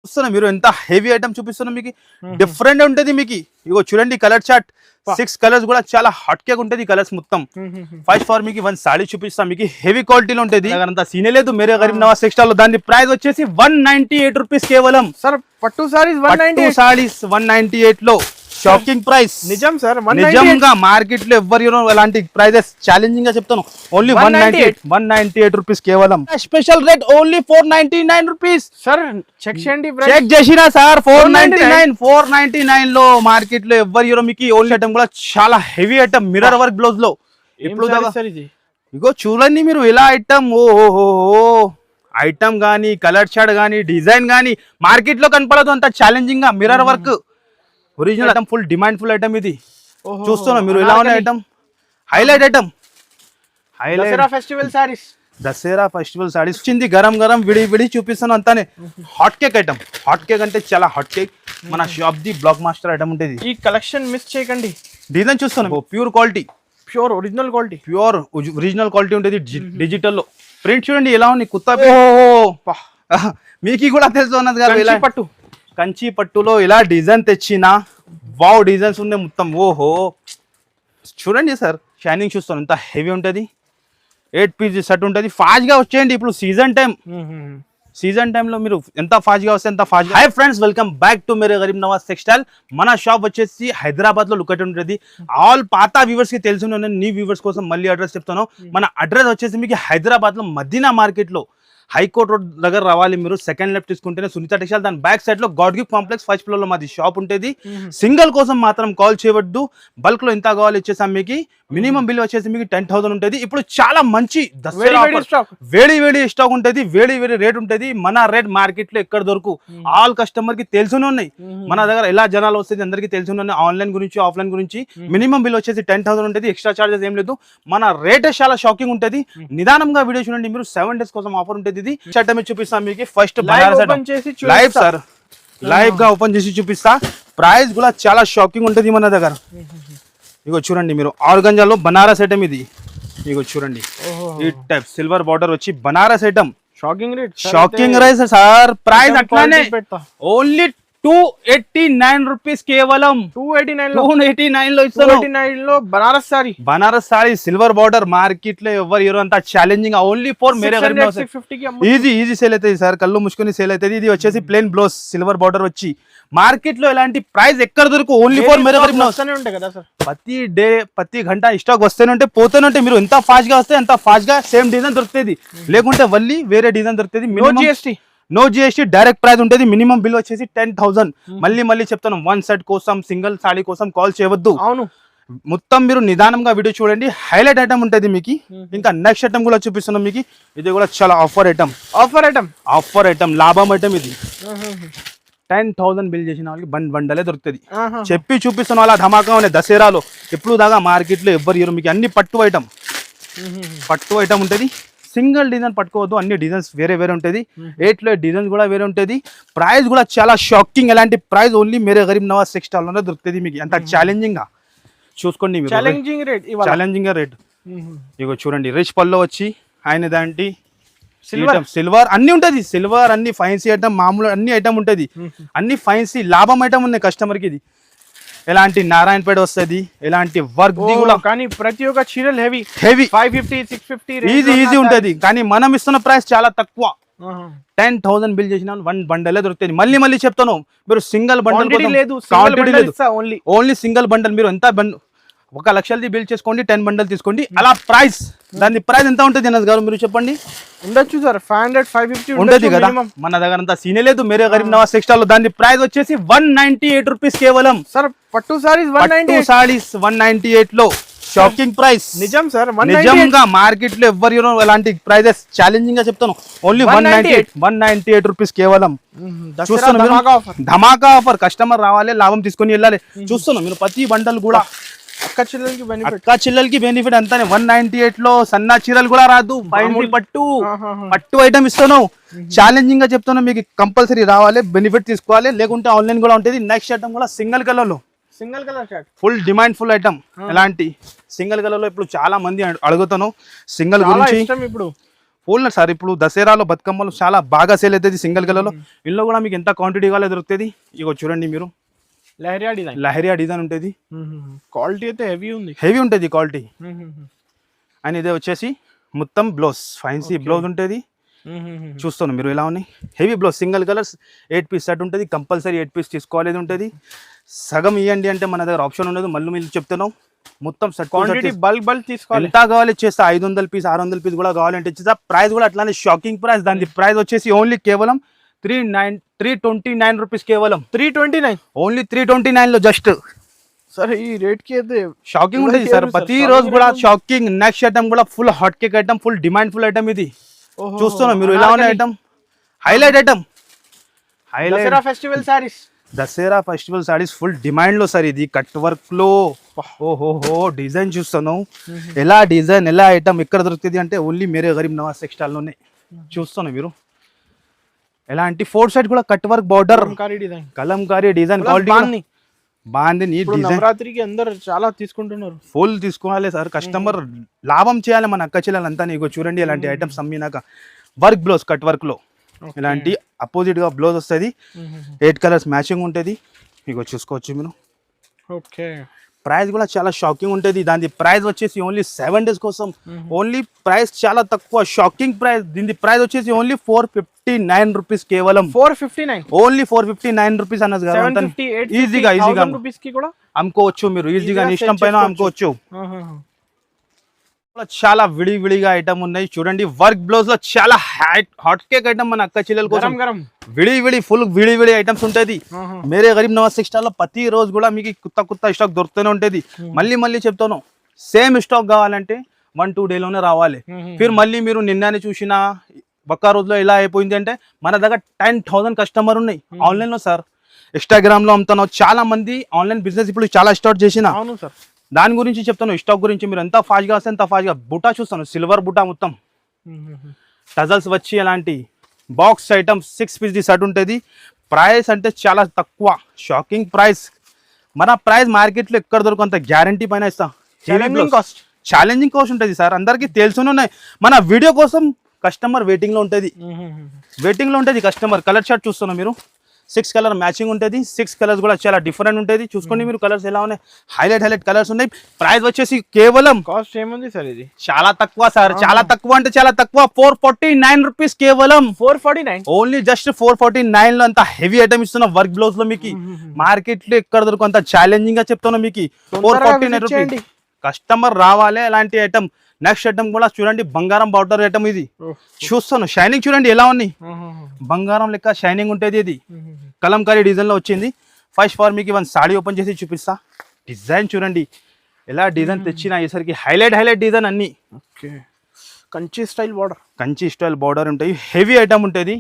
చూస్తున్నా మీరు ఎంత హెవీ ఐటమ్ చూపిస్తున్నా మీకు డిఫరెంట్ ఉంటది మీకు ఇగో చూడండి కలర్ చార్ట్ 6 కలర్స్ కూడా చాలా హాట్ కేక్ ఉంటది కలర్స్ మొత్తం ఫస్ట్ ఫార్ మీకు వన్ సారీ చూపిస్తా మీకు హెవీ క్వాలిటీలో ఉంటది అంత సీనే లేదు మేరే గరీబ్ నవాజ్ టెక్స్టైల్ లో దాని ప్రైస్ వచ్చేసి 198 రూపీస్ కేవలం సార్ పట్టు సారీస్ 198 సారీస్ 198 లో షాకింగ్ ప్రైస్ నిజం సార్ నిజంగా మార్కెట్ లో ఎవ్వరు అలాంటి ప్రైజెస్ ఛాలెంజింగ్ గా చెప్తాను ఓన్లీ 198 రూపీస్ కేవలం special rate only 499 rupees sir check చేయండి చెక్ చేసినా సార్ 499 లో మార్కెట్ లో ఎవ్వరు మీకు ఓన్లీ ఐటమ్ కూడా చాలా heavy item mirror work blouse లో ఇప్పుడు ఇగో చూడండి మీరు ఇలా ఐటమ్ ఓహో ఐటమ్ గానీ కలర్ చార్ట్ గానీ డిజైన్ గానీ మార్కెట్ లో కనపడదు అంత ఛాలెంజింగ్ గా mirror work original item full demand full item ఇది చూస్తున్నా మీరు ఇలా ఉన్న item highlight item Dasara festival saris Dasara festival saris వచ్చింది గరం గరం విడి చూపిస్తాను అంతానే hot cake item hot cake అంటే చాలా హాట్ కేక్ మన shop the block master item ఉంటుంది ఈ కలెక్షన్ మిస్ చేయకండి డిజైన్ చూస్తున్నాను pure quality pure original quality pure original quality ఉంటుంది డిజిటల్ లో ప్రింట్ చూడండి ఎలా ఉంది కొత్త మీకు కూడా తెలుసు అన్నది కదా ఇలా పట్టు కంచి పట్టులో ఇలా డిజైన్ తెచ్చిన వావ్ డిజైన్స్ ఉన్నాయి మొత్తం ఓహో చూడండి సార్ షైనింగ్ చూస్తాను ఎంత హెవీ ఉంటుంది 8 పీస్ సెట్ ఉంటుంది ఫాస్ట్గా వచ్చేయండి ఇప్పుడు సీజన్ టైంలో మీరు ఎంత ఫాస్ట్గా వస్తే ఎంత fast. Hi friends welcome back to Mere Garib Nawaz textile. మన షాప్ వచ్చేసి హైదరాబాద్లో లొకేట్ ఉంటుంది. ఆల్ పాత వ్యూవర్స్కి తెలిసి నీ వ్యూవర్స్ కోసం మళ్ళీ అడ్రస్ చెప్తాను. మన అడ్రస్ వచ్చేసి మీకు హైదరాబాద్లో మదీనా మార్కెట్లో హైకోర్ట్ రోడ్ దగ్గర రావాలి. మీరు సెకండ్ లెఫ్ట్ తీసుకుంటేనే సునీత టెక్స్టైల్, దాని బ్యాక్ సైడ్ లో God gift complex first floor లో మాది షాప్ ఉంటుంది. సింగిల్ కోసం మాత్రం కాల్ చేయవద్దు, బల్క్ లో ఎంత కావాలి ఇచ్చేసాం మీకు. మినిమం బిల్ వచ్చేసి మీకు 10,000 ఉంటుంది. ఇప్పుడు చాలా మంచి వేడి స్టాక్ ఉంటుంది, వేడి రేట్ ఉంటుంది. మన రేట్ మార్కెట్ లో ఎక్కడ దొరకు ఆల్ కస్టమర్ కి తెలిసిన ఉన్నాయి. మన దగ్గర ఎలా జనాలు వస్తుంది అందరికి తెలిసిన ఉన్నాయి. ఆన్లైన్ గురించి ఆఫ్లైన్ గురించి మినిమం బిల్ వచ్చేసి 10,000 ఉంటుంది. ఎక్స్ట్రా చార్జెస్ ఏం లేదు. మన రేట్ చాలా షాకింగ్ ఉంటుంది. నిదానంగా వీడియో చూడండి. మీరు 7 days కోసం ఆఫర్ ఉంటుంది. ఇది చట్టమే చూపిస్తాం మీకు. ఫస్ట్ లైవ్ సార్ లైవ్ గా ఓపెన్ చేసి చూపిస్తా. ప్రైస్ కూడా చాలా షాకింగ్ ఉంటుంది మన దగ్గర. ఇగో చూడండి మీరు ఆర్గంజాలో బనారస్ ఐటమ్ ఇది. ఇగో చూడండి ఈ టైప్ సిల్వర్ బార్డర్ వచ్చి Banaras item. Shocking rate sir. Price అట్లానే ఓన్లీ 289 రూపీస్ కేవలం. 289 లో ఇస్తాను. 289 లో Banaras sorry silver border. Market లో ఎవరు అంత challenging only for Mere easy sale అవుతుంది సార్. కళ్ళు ముసుకొని సేల్ అవుతుంది. ఇది వచ్చేసి ప్లేన్ బ్లౌజ్ సిల్వర్ బార్డర్ వచ్చి మార్కెట్ లో ఎలాంటి ప్రైస్ ఎక్కడ దొరకు ఓన్లీ ఫర్ మేరే ప్రతి డే ప్రతి గంట స్టాక్ వస్తేనే ఉంటే పోతేనే ఉంటే. మీరు ఎంత ఫాస్ట్ గా వస్తే అంత ఫాస్ట్ గా సేమ్ డిజైన్ దొరుకుతుంది. లేకుంటే మళ్ళీ వేరే డిజైన్ దొరుకుతుంది. నో జిఎస్టీ డైరెక్ట్ ప్రైస్ ఉంటుంది. మినిమం బిల్ వచ్చేసి 10,000. మళ్ళీ చెప్తాను, వన్ సెట్ కోసం సింగిల్ సాడీ కోసం కాల్ చేయవద్దు. అవును, మొత్తం మీరు నిదానంగా వీడియో చూడండి. హైలైట్ ఐటమ్ ఉంటుంది మీకు. ఇంకా నెక్స్ట్ ఐటమ్ కూడా చూపిస్తున్నాం మీకు. ఇది కూడా చాలా ఆఫర్ ఐటమ్ లాభం ఐటమ్ ఇది. 10,000 బిల్ చేసిన వాళ్ళకి బండలే దొరుకుతుంది. చెప్పి చూపిస్తున్న వాళ్ళ ధమాకా ఉన్నాయి. దసరాలో ఎప్పుడు దాకా మార్కెట్ లో ఎవ్వరు మీకు అన్ని పట్టు ఐటమ్ ఉంటుంది. సింగిల్ డిజైన్ పట్టుకోవద్దు, అన్ని డిజైన్స్ వేరే ఉంటుంది. 8 లో డిజైన్స్ కూడా వేరే ఉంటుంది. ప్రైస్ కూడా చాలా షాకింగ్. ఎలాంటి price only Mere Garib Nawaz textile లోనే దొరుకుతుంది మీకు. అంత ఛాలెంజింగ్ గా చూసుకోండి మీరు. Challenging rate. ఇగో చూడండి రిచ్ పల్లో వచ్చి ఆయన దాంటి సిల్వర్ అన్ని ఉంటది. సిల్వర్ అన్ని ఫైన్సీ ఐటమ్, మామూలు అన్ని ఐటమ్ ఉంటది. అన్ని ఫైన్సీ లాభం ఐటమ్ ఉన్నాయి కస్టమర్ కి. ఇది ఎలాంటి నారాయణపేట వస్తుంది, ఎలాంటి వర్క్ కూడా. కానీ ప్రతి ఒక్క చీరలు హెవీ 550 650 ఈజీ ఉంటది. కానీ మనం ఇస్తున్న ప్రైస్ చాలా తక్కువ. 10,000 బిల్ చేసిన 1 బండలే దొరుకుతుంది. మళ్ళీ చెప్తాను, మీరు సింగిల్ బండల్ లేదు, ఓన్లీ సింగిల్ బండల్. మీరు ఎంత 1 లక్షది బిల్ చేసుకోండి, 10 బండల్ తీసుకోండి. అలా ప్రైస్ దాని ప్రైస్ ఎంత ఉంటుంది అన్నది గారు మీరు చెప్పండి. ఉండొచ్చు సార్ 500 550 ఉంటుంది కదా. మన దగ్గర అంతా సీనే లేదు. మేరే గరీబ్ నవాజ్ టెక్స్టైల్ లో దాని ప్రైస్ వచ్చేసి 198 రూపీస్ కేవలం. సార్ పట్టు సారీస్ 198 లో షాకింగ్ ప్రైస్. నిజం సార్, నిజంగా మార్కెట్ లో ఎవ్వరు అలాంటి ప్రైజెస్ ఛాలెంజింగ్ గా చెప్తాను. ఓన్లీ 198 రూపీస్ కేవలం. ధమాకా ఆఫర్. కస్టమర్ రావాలి, లాభం తీసుకొని వెళ్ళాలి. చూస్తున్నాం మీరు ప్రతి బండల్ కూడా అక్క చెల్లెలకి బెనిఫిట్ అంతానే. 198 లో సన్నా చీరలు కూడా రాదు. పట్టు ఐటమ్ ఇస్తాను. ఛాలెంజింగ్ గా చెప్తాను మీకు. కంపల్సరీ రావాలి, బెనిఫిట్ తీసుకోవాలి. లేకుంటే ఆన్లైన్ కూడా ఉంటుంది. నెక్స్ట్ ఐటమ్ కూడా సింగిల్ కలర్ లో ఫుల్ డిమాండ్ ఫుల్ ఐటమ్. ఎలాంటి సింగిల్ కలర్ లో ఇప్పుడు చాలా మంది అడుగుతాను సింగిల్ గురించి. ఇప్పుడు ఫుల్ సార్. ఇప్పుడు దసరాలో బతుకమ్మలు చాలా బాగా సేల్ అవుతుంది సింగిల్ కలర్లో. ఇందులో కూడా మీకు ఎంత క్వాంటిటీ కావాలో దొరుకుతుంది. ఇగో చూడండి మీరు, లహరియా డిజైన్ ఉంటుంది. క్వాలిటీ అయితే హెవీ ఉంటుంది క్వాలిటీ. అండ్ ఇదే వచ్చేసి మొత్తం బ్లౌజ్, ఫ్యాన్సీ బ్లౌజ్ ఉంటుంది. చూస్తాను మీరు ఎలా ఉన్నాయి. Heavy blouse, single colours, 8 piece set ఉంటుంది. కంపల్సరీ 8 పీస్ తీసుకోవాలి ఉంటుంది. సగం ఇవ్వండి అంటే మన దగ్గర ఆప్షన్ ఉండదు. మళ్ళీ మీరు చెప్తున్నాం మొత్తం సెట్ క్వాంటిటీ బల్క్ తీసుకోవాలి. ఎంత కావాలి చేస్తా. 500 పీస్ 600 పీస్ కూడా కావాలంటే ఇచ్చేస్తా. ప్రైస్ కూడా అట్లానే షాకింగ్ ప్రైస్. దాని ప్రైస్ వచ్చేసి ఓన్లీ కేవలం 329 రూపీస్. కేవలం 329, ఓన్లీ 329 లో జస్ట్. సరే ఈ రేట్ కి అయితే షాకింగ్ ఉంటుంది సార్. ప్రతి రోజు కూడా షాకింగ్. నెక్స్ట్ ఐటమ్ కూడా full hot cake item, full demand full item ఇది. చూస్తున్నాం మీరు ఎలా ఉన్న item, highlight item. Dasara festival saris, Dasara festival saris full demand లో సార్. ఇది కట్ వర్క్ లో ఓహోహో డిజైన్ చూస్తాను. ఎలా డిజైన్, ఎలా ఐటమ్ ఎక్కడ దొరుకుతుంది అంటే ఓన్లీ మేరే గరీబ్ నవాజ్ టెక్స్టైల్ లోనే. చూస్తాను మీరు ఎలాంటి 4 సైడ్ కూడా cut work border, Kalamkari design quality బాగుంది. Neat design. నవరాత్రికి అందరు చాలా తీసుకుంటున్నారు. ఫుల్ తీసుకోవాలి సార్. కస్టమర్ లాభం చేయాలి మన అక్క చెల్లెలంతా. నీకు చూడండి ఇలాంటి ఐటమ్స్ అమ్మినాక. వర్క్ బ్లౌజ్, కట్ వర్క్ లో ఇలాంటి అపోజిట్ గా బ్లౌజ్ వస్తుంది. 8 కలర్స్ మ్యాచింగ్ ఉంటుంది. ఇగో చూసుకోవచ్చు మీరు. ఓకే, ప్రైస్ కూడా చాలా షాకింగ్ ఉంటుంది. దాని ప్రైస్ వచ్చేసి ఓన్లీ 7 days కోసం. ఓన్లీ ప్రైస్ చాలా తక్కువ, షాకింగ్ ప్రైస్. దీని ప్రైస్ వచ్చేసి ఓన్లీ 459 రూపీస్. కేవలం 459, ఓన్లీ 459 రూపీస్ అన్నది కదా. ఈజీగా అమ్ముకోవచ్చు మీరు. ఈజీగా ఇష్టం పైన అమ్ముకోవచ్చు. చాలా విడివిడిగా ఐటమ్ ఉన్నాయి చూడండి. వర్క్ బ్లౌజ్ లో చాలా హాట్ కేక్ ఐటమ్ మన అక్క చెల్లెల కోసం. విడివిడి ఫుల్ విడివిడి ఐటమ్స్ ఉంటుంది. మేరే గరీబ్ నవాజ్ టెక్స్టైల్ లో ప్రతి రోజు కూడా మీకు కొత్త స్టాక్ దొరుకుతూనే ఉంటుంది. మళ్ళీ చెప్తాను, సేమ్ స్టాక్ కావాలంటే 1-2 డేలోనే రావాలి. ఫిర్ మళ్ళీ మీరు నిన్ననే చూసిన ఒక్క రోజులో ఎలా అయిపోయింది అంటే మన దగ్గర 10,000 కస్టమర్ ఉన్నాయి ఆన్లైన్ లో సార్. ఇన్స్టాగ్రామ్ లో అమ్ముతున్నావు. చాలా మంది ఆన్లైన్ బిజినెస్ ఇప్పుడు చాలా స్టార్ట్ చేసిన. అవును సార్, దాని గురించి చెప్తాను. స్టాక్ గురించి మీరు ఎంత ఫాస్ట్ గా వస్తే అంత ఫాస్ట్ గా. బుటా చూస్తాను, సిల్వర్ బుటా మొత్తం. టజల్స్ వచ్చి అలాంటి బాక్స్ ఐటమ్ 6 పీస్ సెట్ ఉంటుంది. ప్రైస్ అంటే చాలా తక్కువ, షాకింగ్ ప్రైస్. మన ప్రైస్ మార్కెట్ లో ఎక్కడ దొరకు అంత గ్యారంటీ పైన ఇస్తాం. ఛాలెంజింగ్ కాస్ట్ ఉంటుంది సార్. అందరికి తెలుసునే ఉన్నాయి. మన వీడియో కోసం కస్టమర్ వెయిటింగ్ లో ఉంటుంది. కస్టమర్ కలర్ షార్ట్ చూస్తున్నాం మీరు. 6 కలర్ మ్యాచింగ్ ఉంటుంది. 6 కలర్స్ కూడా చాలా డిఫరెంట్ ఉంటుంది. చూసుకోండి మీరు కలర్స్ ఎలా ఉన్నాయి. హైలైట్ కలర్స్ ఉన్నాయి. ప్రైస్ వచ్చేసి కేవలం కాస్ట్ ఏముంది సార్? ఇది చాలా తక్కువ సార్. చాలా తక్కువ అంటే చాలా తక్కువ. 449 రూపీస్. కేవలం 449, ఓన్లీ జస్ట్ 449 లో అంత హెవీ ఐటమ్ ఇస్తున్నా. వర్క్ బ్లౌజ్ లో మీకు మార్కెట్ లో ఎక్కడ దొరుకు అంత ఛాలెంజింగ్ గా చెప్తున్నా మీకు. 449 రూపీస్. కస్టమర్ రావాలి అలాంటి ఐటమ్. నెక్స్ట్ ఐటమ్ కూడా చూడండి, బంగారం బార్డర్ ఐటమ్. ఇది చూస్తాను షైనింగ్ చూడండి ఎలా ఉంది. బంగారం లెక్క షైనింగ్ ఉంటుంది. ఇది కలంకారీ డిజైన్ లో వచ్చింది. ఫస్ట్ ఫార్ మీకు వన్ సాడీ ఓపెన్ చేసి చూపిస్తా. డిజైన్ చూడండి ఎలా డిజైన్ తెచ్చిన ఈసరికి. హైలైట్ డిజైన్ అన్ని. కంచి స్టైల్ బార్డర్ ఉంటాయి. హెవీ ఐటమ్ ఉంటుంది.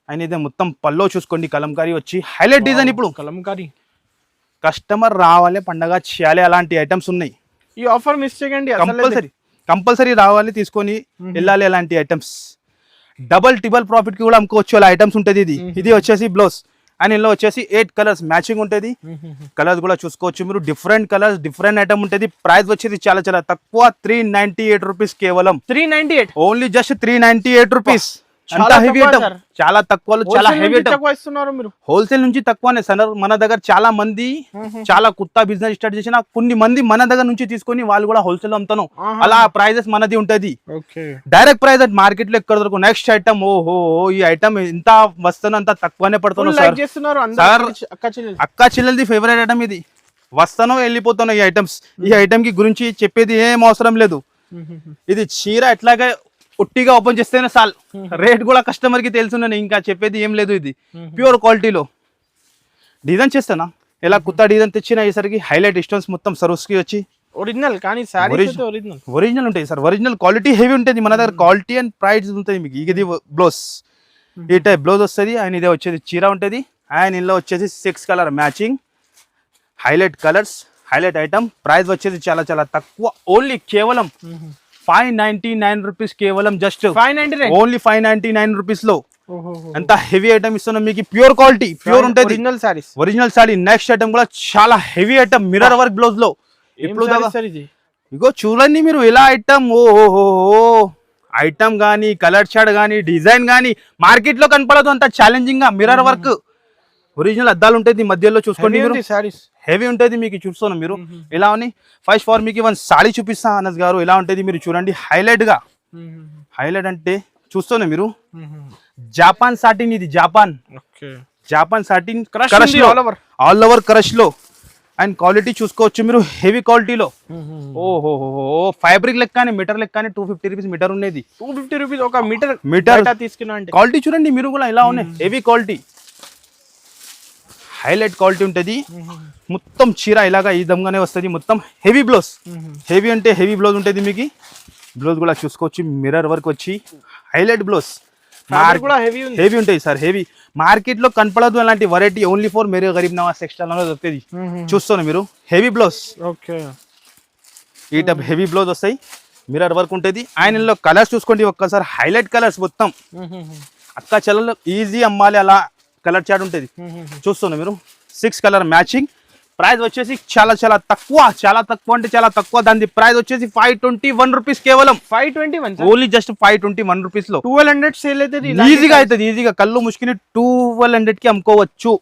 అండ్ ఇదే మొత్తం పల్లో చూసుకోండి కలంకారీ వచ్చి హైలైట్ డిజైన్. ఇప్పుడు కలంకారీ కస్టమర్ రావాలి, పండగ చేయాలి, అలాంటి ఐటమ్స్ ఉన్నాయి. ఈ ఆఫర్ మిస్ చేయండి. కంపల్సరీ రావాలి, తీసుకొని వెళ్ళాలి అలాంటి ఐటమ్స్. డబల్ టిబల్ ప్రాఫిట్ కి కూడా అమ్ముకోవచ్చు అలా ఐటమ్స్ ఉంటుంది. ఇది వచ్చేసి బ్లౌజ్. అండ్ ఇందులో వచ్చేసి 8 కలర్స్ మ్యాచింగ్ ఉంటుంది. కలర్స్ కూడా చూసుకోవచ్చు మీరు. డిఫరెంట్ కలర్స్, డిఫరెంట్ ఐటమ్ ఉంటుంది. ప్రైస్ వచ్చేసి చాలా తక్కువ. 398 రూపీస్. కేవలం 398, ఓన్లీ జస్ట్ 398 రూపీస్. అంత హెవీ ఐటమ్, చాలా తక్కువ, చాలా హెవీ ఐటమ్. హోల్సేల్ నుంచి తక్కువనే సార్. మన దగ్గర చాలా మంది చాలా కొత్త బిజినెస్ స్టార్ట్ చేసిన కొన్ని మంది మన దగ్గర నుంచి తీసుకొని వాళ్ళు కూడా హోల్సేల్ అమ్ముతాను. అలా ప్రైజెస్ మనది ఉంటది. డైరెక్ట్ ప్రైస్ మార్కెట్ లో ఎక్కడ దొరకు. నెక్స్ట్ ఐటమ్ ఓహో ఈ ఐటమ్ ఎంత వస్తానో అంత తక్కువనే పడుతున్నాను సార్. అక్క చెల్లెలది ఫేవరెట్ ఐటమ్ ఇది. వస్తానో వెళ్ళిపోతాను ఈ ఐటమ్స్. ఈ ఐటమ్ కి గురించి చెప్పేది ఏం అవసరం లేదు. ఇది చీర ఎట్లాగా ఉట్టిగా ఓపెన్ చేస్తేనే చాలు. రేట్ కూడా కస్టమర్ కి తెలుసున్నాను, ఇంకా చెప్పేది ఏం లేదు. ఇది ప్యూర్ క్వాలిటీలో డిజైన్ చేస్తానా. ఎలా కొత్త డిజైన్ తెచ్చినా ఈసరికి హైలైట్ స్టోన్స్ మొత్తం సర్వ్స్ కి వచ్చి ఒరిజినల్. కానీ ఒరిజినల్ ఉంటాయి సార్. ఒరిజినల్ క్వాలిటీ హెవీ ఉంటుంది మన దగ్గర. క్వాలిటీ అండ్ ప్రైస్ ఉంటుంది మీకు. ఇది బ్లౌజ్, ఈ టైప్ బ్లౌజ్ వస్తుంది. అండ్ ఇదే వచ్చేది చీర ఉంటుంది. అండ్ ఇందులో వచ్చేసి 6 colour matching highlight colours, highlight item. Price వచ్చేది చాలా తక్కువ. ఓన్లీ కేవలం 599 రూపీస్. కేవలం జస్ట్ 599, ఓన్లీ 599 రూపీస్ లో ఎంత హెవీ ఐటమ్ ఇస్తున్నాం మీకు. ప్యూర్ క్వాలిటీ, ప్యూర్ ఉంటుంది. Original sorry. నెక్స్ట్ ఐటమ్ కూడా చాలా heavy item. Mirror work blouse లో. ఇప్పుడు ఇగో చూడండి మీరు ఎలా ఐటమ్. ఓహో ఐటమ్ కానీ కలర్ షాడ్ కానీ డిజైన్ కానీ మార్కెట్ లో కనపడదు అంత ఛాలెంజింగ్ గా మిర్రర్ వర్క్ ఒరిజినల్ అద్దాలు ఉంటుంది మధ్యలో చూసుకోండి మీరు సారీస్ హెవీ ఉంటుంది మీకు చూస్తున్నాం మీరు ఇలా అని ఫస్ట్ ఫార్ మీకు వన్ సాడీ చూపిస్తా అనస్ గారు ఇలా ఉంటుంది మీరు చూడండి హైలైట్ గా హైలైట్ అంటే చూస్తున్నాం మీరు జాపాన్ సాటిన్ ఇది Japan satin all over crush లో అండ్ క్వాలిటీ చూసుకోవచ్చు మీరు హెవీ క్వాలిటీలో ఓహో ఫ్యాబ్రిక్ లెక్కనే మీటర్ లెక్కనే 250 రూపీస్ మీటర్ ఉండేది 250 రూపీస్ ఒక మీటర్ తీసుకున్నా అంటే క్వాలిటీ చూడండి మీరు కూడా ఇలా ఉన్నాయి హెవీ క్వాలిటీ హైలైట్ క్వాలిటీ ఉంటుంది మొత్తం చీర ఇలాగా ఈ విధంగానే వస్తుంది మొత్తం హెవీ బ్లౌజ్ హెవీ అంటే హెవీ బ్లౌజ్ ఉంటుంది మీకు బ్లౌజ్ కూడా చూసుకోవచ్చు మిర్రర్ వర్క్ వచ్చి హైలైట్ బ్లౌజ్ హెవీ ఉంటాయి సార్ హెవీ మార్కెట్ లో కనపడదు అలాంటి variety only for Mere Garib Nawaz textile లో దొరుకుతుంది చూస్తాను మీరు హెవీ బ్లౌజ్ ఈ టైప్ హెవీ బ్లౌజ్ వస్తాయి మిర్రర్ వర్క్ ఉంటుంది ఆయనలో కలర్స్ చూసుకోండి ఒక్కసారి హైలైట్ కలర్స్ మొత్తం అక్క చెల్లెలు ఈజీ అమ్మాలి అలా కలర్ చాట్ ఉంటుంది చూస్తున్నా మీరు 6 కలర్ మ్యాచింగ్ ప్రైస్ వచ్చేసి చాలా తక్కువ అంటే చాలా తక్కువ దాని ప్రైస్ వచ్చేసి 521 రూపీస్ కేవలం 521 ఓన్లీ జస్ట్ 521 రూపీస్ లో 1200 సేల్ అయితే ఈజీగా అవుతుంది ఈజీగా కళ్ళు ముష్కిని 1200 కి అమ్ముకోవచ్చు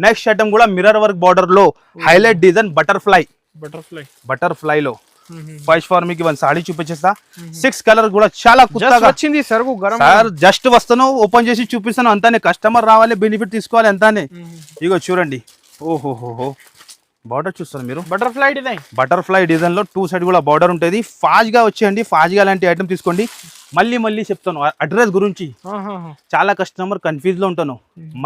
నెక్స్ట్ ఐటమ్ కూడా మిర్రర్ వర్క్ బార్డర్ లో హైలైట్ డిజైన్ బటర్ఫ్లై లో ఫస్ట్ ఫార్ మీకు వన్ సాడీ చూపించేస్తా 6 కలర్ కూడా చాలా కొత్తగా వచ్చింది సార్ జస్ట్ వస్తాను ఓపెన్ చేసి చూపిస్తాను అంతానే కస్టమర్ రావాలి బెనిఫిట్ తీసుకోవాలి అంతానే ఇగో చూడండి ఓహోహో బార్డర్ చూస్తాను మీరు బటర్ఫ్లై డిజైన్ లో 2 సైడ్ కూడా బార్డర్ ఉంటుంది ఫాస్ట్ గా వచ్చేయండి ఫాస్ట్ గా లాంటి ఐటమ్ తీసుకోండి మళ్ళీ చెప్తాను అడ్రస్ గురించి చాలా కస్టమర్ కన్ఫ్యూజ్ లో ఉంటాను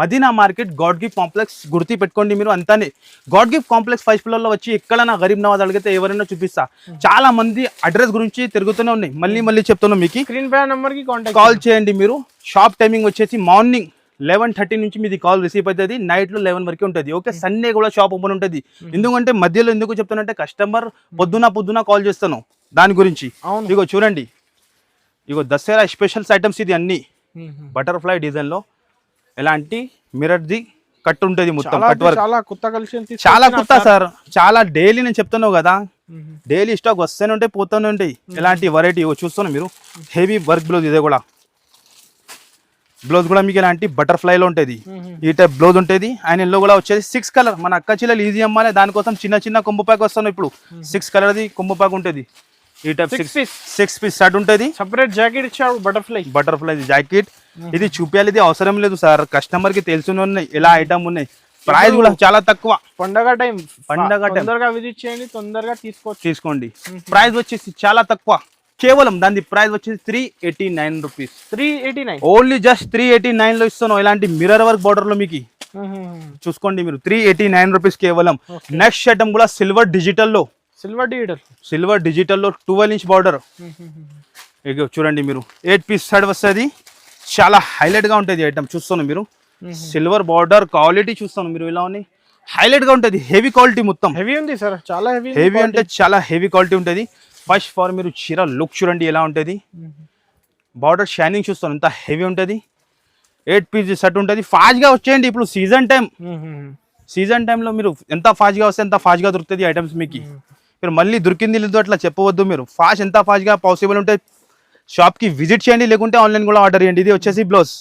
Madina market God gift complex గుర్తి పెట్టుకోండి మీరు అంతానే God gift complex first floor లో వచ్చి ఎక్కడ నా గరీబ్ నవాజ్ అడిగితే ఎవరైనా చూపిస్తా చాలా మంది అడ్రస్ గురించి తిరుగుతూనే ఉన్నాయి మళ్ళీ చెప్తాను మీకు స్క్రీన్ పై నంబర్ కి కాల్ చేయండి మీరు షాప్ టైమింగ్ వచ్చేసి మార్నింగ్ 11:30 నుంచి మీది కాల్ రిసీవ్ అవుతుంది నైట్ లో 11 వరకు ఉంటుంది ఓకే సండే కూడా షాప్ ఓపెన్ ఉంటుంది ఎందుకంటే మధ్యలో ఎందుకు చెప్తానంటే కస్టమర్ పొద్దున కాల్ చేస్తాను దాని గురించి ఇగో చూడండి ఇగో దసరా స్పెషల్స్ ఐటమ్స్ ఇది అన్ని బటర్ఫ్లై డిజైన్ లో ఎలాంటి మిర్రర్ ది కట్ ఉంటుంది మొత్తం కట్ వర్క్ చాలా కొత్త సార్ చాలా డైలీ నేను చెప్తున్నావు కదా డైలీ స్టాక్ వస్తూనే ఉంటాయి పోతూనే ఉంటాయి ఎలాంటి వెరైటీ చూస్తున్నాను మీరు హెవీ వర్క్ బ్లౌజ్ ఇదే కూడా బ్లౌజ్ కూడా మీకు ఎలాంటి బటర్ఫ్లై లో ఉంటుంది ఈ టైప్ బ్లౌజ్ ఉంటుంది ఆయన ఎల్లో కూడా వచ్చేది 6 కలర్ మన అక్క చెల్లెలు ఈజీ అమ్మాలి దానికోసం చిన్న కొంబు ప్యాక్ వస్తాను ఇప్పుడు 6 కలర్ ది కొంబు ప్యాక్ ఉంటుంది ఈ టైప్ 6 పీస్ షర్ట్ ఉంటుంది సెపరేట్ జాకెట్ ఇచ్చాడు బటర్ఫ్లై జాకెట్ ఇది చూపించాలి ఇది అవసరం లేదు సార్ కస్టమర్ కి తెలుసునే ఉన్నాయి ఎలా ఐటమ్ ఉన్నాయి ప్రైస్ కూడా చాలా తక్కువ పండగ టైం తొందరగా విజిట్ చేయండి తొందరగా తీసుకోండి ప్రైస్ వచ్చేసి చాలా తక్కువ కేవలం దాని ప్రైస్ వచ్చేసి 389 రూపీస్ 389 ఓన్లీ జస్ట్ 389 లో ఇస్తాను ఇలాంటి మిర్రర్ వర్క్ బార్డర్ లో మీకు చూసుకోండి మీరు 389 రూపీస్ కేవలం నెక్స్ట్ ఐటమ్ కూడా సిల్వర్ డిజిటల్ లో 12 ఇంచ్ బార్డర్ ఇక చూడండి మీరు 8 పీస్ షర్ట్ వస్తుంది చాలా హైలైట్ గా ఉంటుంది ఐటమ్ చూస్తాను మీరు సిల్వర్ బార్డర్ క్వాలిటీ చూస్తాను మీరు ఇలా ఉన్నాయి హైలైట్ గా ఉంటుంది హెవీ క్వాలిటీ మొత్తం హెవీ ఉంది సార్ చాలా హెవీ అంటే చాలా హెవీ క్వాలిటీ ఉంటుంది ఫస్ట్ ఫార్ మీరు చీర లుక్ చూడండి ఎలా ఉంటుంది బార్డర్ షైనింగ్ చూస్తాను ఎంత హెవీ ఉంటుంది 8 పీస్ షర్ట్ ఉంటుంది ఫాస్ట్ గా వచ్చేయండి ఇప్పుడు సీజన్ టైంలో మీరు ఎంత ఫాస్ట్ గా వస్తే ఎంత ఫాస్ట్ గా దొరుకుతుంది ఐటమ్స్ మీకు మీరు మళ్ళీ దొరికింది లేదు అట్లా చెప్పవద్దు మీరు ఎంత ఫాస్ట్ గా పాసిబుల్ ఉంటే షాప్ కి విజిట్ చేయండి లేకుంటే ఆన్లైన్ కూడా ఆర్డర్ చేయండి ఇది వచ్చేసి బ్లౌజ్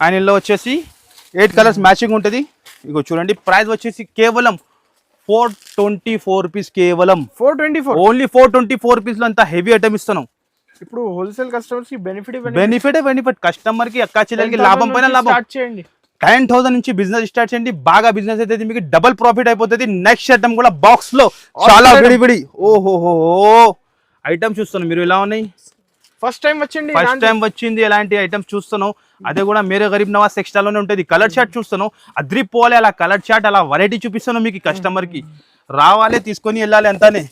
ఆయనలో వచ్చేసి 8 కలర్స్ మ్యాచింగ్ ఉంటుంది ఇగో చూడండి ప్రైస్ వచ్చేసి కేవలం 424 రూపీస్ కేవలం 424 ఓన్లీ 424 రూపీస్ లో అంత హెవీ ఐటమ్ ఇస్తాను ఇప్పుడు హోల్సేల్ కస్టమర్స్ కి బెనిఫిట్ కస్టమర్ కి అక్కా చెల్లెలకి లాభం పైన లాభం స్టార్ట్ చేయండి 10,000 నుంచి బిజినెస్ స్టార్ట్ చేయండి బాగా బిజినెస్ అయితే మీకు డబుల్ ప్రాఫిట్ అయిపోతుంది నెక్స్ట్ ఐటమ్ కూడా బాక్స్ లో చాలా విడి ఓహోహో ఐటమ్ చూస్తాను మీరు ఎలా ఉన్నాయి ఫస్ట్ టైం వచ్చింది ఎలాంటి ఐటమ్స్ చూస్తాను అదే కూడా మేరే గరీబ్ నవాజ్ టెక్స్టైల్ లోనే ఉంటుంది కలర్ చార్ట్ చూస్తాను అద్రిపోవాలి అలా కలర్ చార్ట్ అలా వెరైటీ చూపిస్తాను మీకు కస్టమర్ కి రావాలి తీసుకొని వెళ్ళాలి అంతానే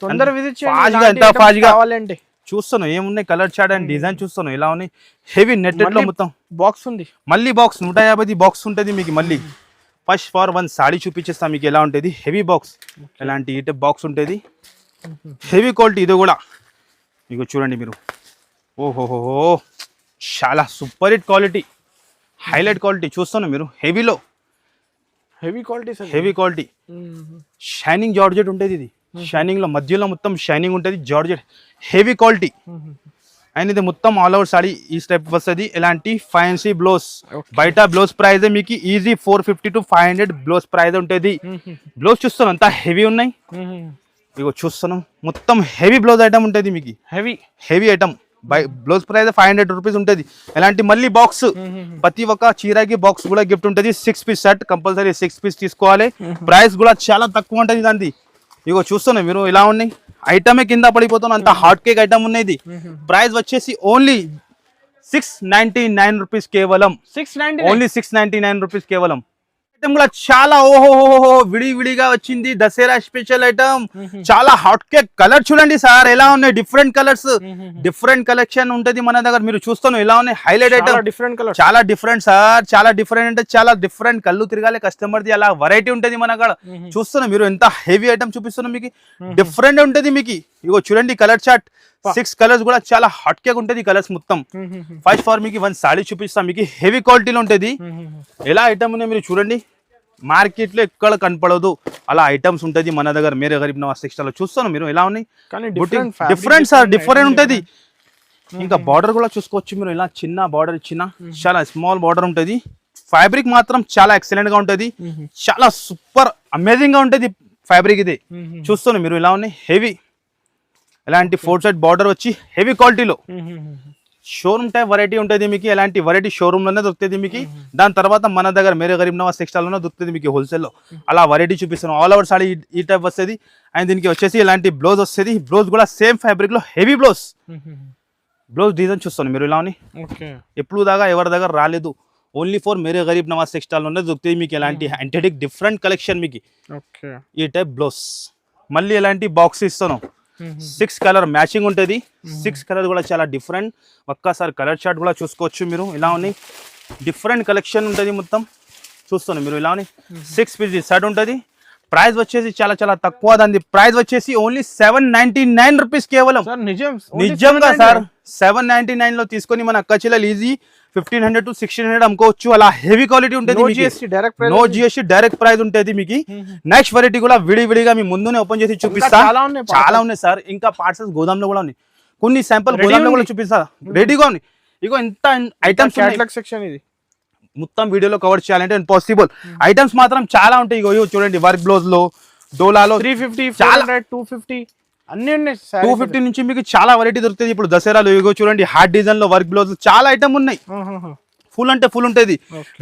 తొందర విజిట్ చేయాలి చూస్తాను ఏమున్నాయి కలర్ చార్ట్ అండ్ డిజైన్ చూస్తాను ఎలా ఉన్నాయి హెవీ నెట్టెడ్ లో మొత్తం బాక్స్ ఉంది మళ్ళీ బాక్స్ 150 బాక్స్ ఉంటుంది మీకు మళ్ళీ ఫస్ట్ ఫార్ వన్ సాడీ చూపించేస్తాను మీకు ఎలా ఉంటుంది హెవీ బాక్స్ ఎలాంటి ఈ టైప్ బాక్స్ ఉంటుంది హెవీ క్వాలిటీ ఇది కూడా మీకు చూడండి మీరు ఓహోహో చాలా super hit quality highlight quality చూస్తాను మీరు హెవీ క్వాలిటీ షైనింగ్ జార్జెట్ ఉంటుంది ఇది షైనింగ్ లో మధ్యలో మొత్తం షైనింగ్ ఉంటుంది జార్జెట్ హెవీ క్వాలిటీ అండ్ ఇది మొత్తం ఆల్ ఓవర్ సాడీ ఈ స్టెప్ వస్తుంది. ఇలాంటి ఫ్యాన్సీ బ్లౌజ్ Okay. బయట బ్లౌజ్ ప్రైస్ మీకు ఈజీ 450 to 500 బ్లౌజ్ ప్రైస్ ఉంటుంది. బ్లౌజ్ చూస్తున్నాం అంతా హెవీ ఉన్నాయి. ఇగో చూస్తున్నాం మొత్తం హెవీ బ్లౌజ్ ఐటమ్ ఉంటుంది మీకు. Heavy item blouse price 500 rupees ఉంటుంది. ఇలాంటి మళ్ళీ బాక్స్ ప్రతి ఒక్క చీరకి బాక్స్ కూడా గిఫ్ట్ ఉంటుంది. 6 పీస్ సెట్ కంపల్సరీ 6 పీస్ తీసుకోవాలి. ప్రైస్ కూడా చాలా తక్కువ ఉంటుంది దాన్ని. ఇగో చూస్తున్నాం మీరు ఇలా ఉన్నాయి ఐటమే కింద పడిపోతున్నా అంత హాట్ కేక్ ఐటమ్ ఉన్నది. ప్రైస్ వచ్చేసి ఓన్లీ 699 రూపీస్ కేవలం. 699 ఓన్లీ 699 రూపీస్ కేవలం. ఐటమ్ కూడా చాలా విడివిడిగా వచ్చింది. దసరా స్పెషల్ ఐటమ్ చాలా హాట్ కేక్ కలర్ చూడండి సార్ ఎలా ఉన్నాయి. డిఫరెంట్ కలర్స్ డిఫరెంట్ కలెక్షన్ ఉంటది మన దగ్గర. మీరు చూస్తాను ఎలా ఉన్నాయి హైలైట్ ఐటమ్. డిఫరెంట్ కలర్ చాలా డిఫరెంట్ సార్. చాలా డిఫరెంట్ అంటే చాలా డిఫరెంట్. కళ్ళు తిరగాలి కస్టమర్ ది అలా వెరైటీ ఉంటది మన కాడ. చూస్తున్నాం మీరు ఎంత హెవీ ఐటమ్ చూపిస్తున్నాం మీకు. డిఫరెంట్ ఉంటది మీకు. ఇగో చూడండి కలర్ చార్ట్ 6 కలర్స్ కూడా చాలా హాట్ కేక్ ఉంటది. కలర్స్ మొత్తం ఫస్ట్ ఫార్ మీకు 1 సాడీ చూపిస్తాం మీకు. హెవీ క్వాలిటీలో ఉంటది. ఎలా ఐటమ్ ఉన్నాయి మీరు చూడండి. మార్కెట్ లో ఎక్కడ కనపడదు అలా ఐటమ్స్ ఉంటది మన దగ్గర. మేరే గరీబ్ నవాజ్ టెక్స్టైల్ లో చూస్తాను మీరు ఎలా ఉన్నాయి. డిఫరెంట్ సార్ డిఫరెంట్ ఉంటది. ఇంకా బార్డర్ కూడా చూసుకోవచ్చు మీరు. ఇలా చిన్న బార్డర్ ఇచ్చిన చాలా స్మాల్ బార్డర్ ఉంటది. ఫ్యాబ్రిక్ మాత్రం చాలా ఎక్సలెంట్ గా ఉంటది. చాలా సూపర్ అమేజింగ్ గా ఉంటది ఫ్యాబ్రిక్ ఇది. చూస్తాను మీరు ఎలా ఉన్నాయి హెవీ. ఇలాంటి 4 సైడ్ బార్డర్ వచ్చి హెవీ క్వాలిటీలో షోరూమ్ టైప్ వెరైటీ ఉంటుంది మీకు. ఎలాంటి వెరైటీ షోరూమ్ లోనే దొరుకుతుంది మీకు. దాని తర్వాత మన దగ్గర మేరే గరీబ్ నవాజ్ టెక్స్టైల్ లోనే దొరుకుతుంది మీకు హోల్సేల్ లో. అలా వెరైటీ చూపిస్తాను. ఆల్ ఓవర్ సాడీ ఈ టైప్ వస్తుంది. అండ్ దీనికి వచ్చేసి ఇలాంటి బ్లౌజ్ వస్తుంది. బ్లౌజ్ కూడా సేమ్ ఫ్యాబ్రిక్ లో హెవీ బ్లౌజ్. బ్లౌజ్ డిజైన్ చూస్తాను మీరు ఇలా ఎప్పుడు దాకా ఎవరి దగ్గర రాలేదు. Only for Mere Garib Nawaz textile లోనే దొరుకుతుంది మీకు. ఎలాంటి యాంటిటిక్ డిఫరెంట్ కలెక్షన్ మీకు. ఈ టైప్ బ్లౌజ్ మళ్ళీ ఎలాంటి బాక్స్ ఇస్తాను. 6 కలర్ మ్యాచింగ్ ఉంటుంది. 6 కలర్ కూడా చాలా డిఫరెంట్. ఒక్కసారి కలర్ చార్ట్ కూడా చూసుకోవచ్చు మీరు. ఇలా ఉన్నాయి డిఫరెంట్ కలెక్షన్ ఉంటుంది మొత్తం. చూస్తాను మీరు ఇలా ఉన్నాయి 6 పీస్ సెట్ ఉంటుంది. ప్రైస్ వచ్చేసి చాలా చాలా తక్కువ. దాని ప్రైస్ వచ్చేసి ఓన్లీ 799 రూపీస్ కేవలం. నిజంగా సార్ 799 లో తీసుకొని మన అక్క చెల్లెలు ఈజీ 1500 to 1600 అమ్ముకోవచ్చు. అలా హెవీ క్వాలిటీ ఉంటుంది. నో జిఎస్టీ డైరెక్ట్ ప్రైస్ ఉంటుంది మీకు. నెక్స్ట్ వెరైటీ కూడా విడివిడిగా మీ ముందునే ఓపెన్ చేసి చూపిస్తా. చాలా ఉన్నాయి సార్. ఇంకా పార్సల్స్ గోదాంలో కూడా ఉన్నాయి. కొన్ని శాంపుల్ గోదాంలో కూడా చూపిస్తా. రెడీగా ఉన్నాయి. ఇగో ఎంత ఐటమ్స్ సెక్షన్ ఇది మొత్తం వీడియోలో కవర్ చేయాలంటే ఇంపాసిబుల్. ఐటమ్స్ మాత్రం చాలా ఉంటాయి. ఇగో చూడండి వర్క్ బ్లౌజ్ లో డోలాలో 350 400 250 అన్ని ఉన్నాయి. 250 నుంచి మీకు చాలా వెరైటీ దొరుకుతుంది ఇప్పుడు దసరాలో. ఇగో చూడండి హార్డ్ డిజైన్ లో వర్క్ బ్లౌజ్ చాలా ఐటమ్ ఉన్నాయి. ఫుల్ అంటే ఫుల్ ఉంటుంది.